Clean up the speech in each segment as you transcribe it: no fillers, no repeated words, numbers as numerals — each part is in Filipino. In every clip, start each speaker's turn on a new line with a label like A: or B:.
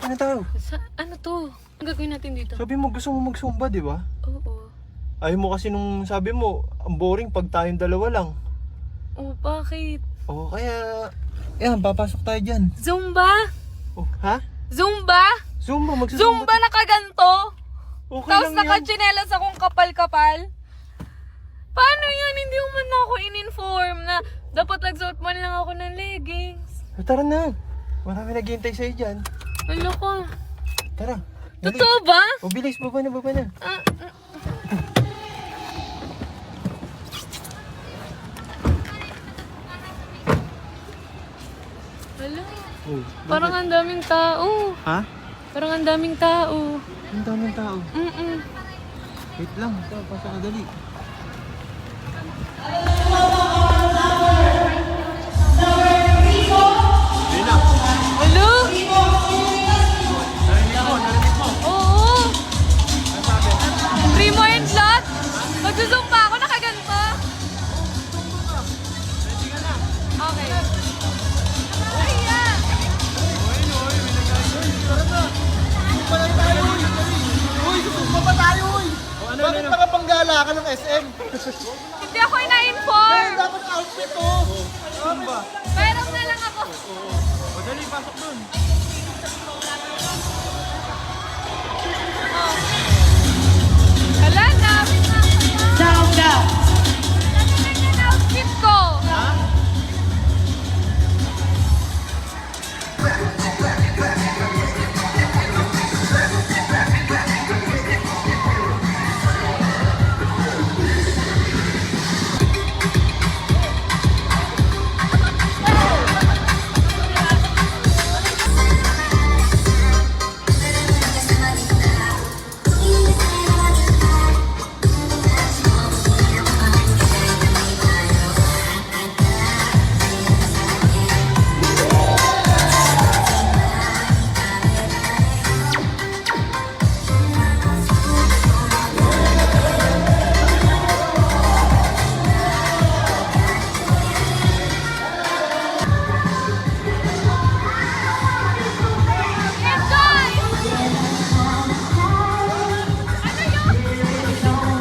A: na tayo.
B: Ano to? Ang gagawin natin dito?
A: Sabi mo gusto mo mag-zumba, di ba?
B: Oo.
A: Ayaw mo kasi nung sabi mo, ang boring pag tayong dalawa lang.
B: Oh, bakit?
A: Oo, kaya... Yan, papasok tayo dyan.
B: Zumba?
A: Oh, ha?
B: Zumba?
A: Zumba, magsusumba.
B: Zumba nakaganto?
A: Okay
B: Tapos
A: lang yan.
B: nakachinelas akong kapal-kapal? Paano yan? Hindi mo man ako in-inform na dapat nagsuot man lang ako ng leggings.
A: Tara na. Marami naghihintay sa'yo dyan.
B: Ano ko?
A: Tara. dali.
B: Totoo ba?
A: O, bilis. Baba na, baba na.
B: Wala.
A: Oh,
B: Parang ang daming tao.
A: ha?
B: Parang ang daming tao.
A: Ang daming tao. Wait lang. Ito, pasok ka dali.
B: Hello? Oo. Primo and Lot? Magsusong pa ako, nakaganto. Okay. Ayan.
C: Uy, susumpa pa tayo, uy! Bakit nakapanggala ka ng SM?
B: Hindi ako ina-inform.
C: Dapat outfit, oh!
B: Mayroon na lang ako.
A: O, dali. Pasok dun.
B: Hala, dami na.
C: Sound up!
B: Ano na yung outfit ko? Enjoy! Ano yun?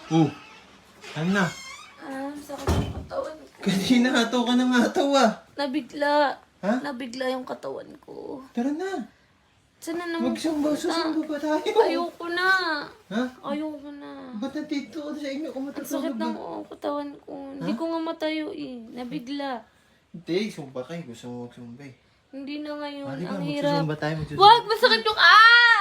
A: Oh, ano na?
B: Sakit yung katawan ko.
A: Kanina ataw ka ng ataw ah.
B: Nabigla.
A: Ha?
B: Nabigla yung katawan ko.
A: Tara na.
B: Sana naman
A: Susumba ba tayo?
B: Ayoko na.
A: Ha?
B: Ayoko na.
A: Ba't nandito ka sa inyo kung
B: Ang sakit
A: matutulog
B: ng
A: ba?
B: katawan ko. Hindi ko nga matayo eh. Nabigla.
A: Hindi, sumba kayo. Gusto mo magsumba eh.
B: Hindi na ngayon.
A: Halika,
B: Ang hirap.
A: magsusumba tayo.
B: Wag! Masakit yung... Ah!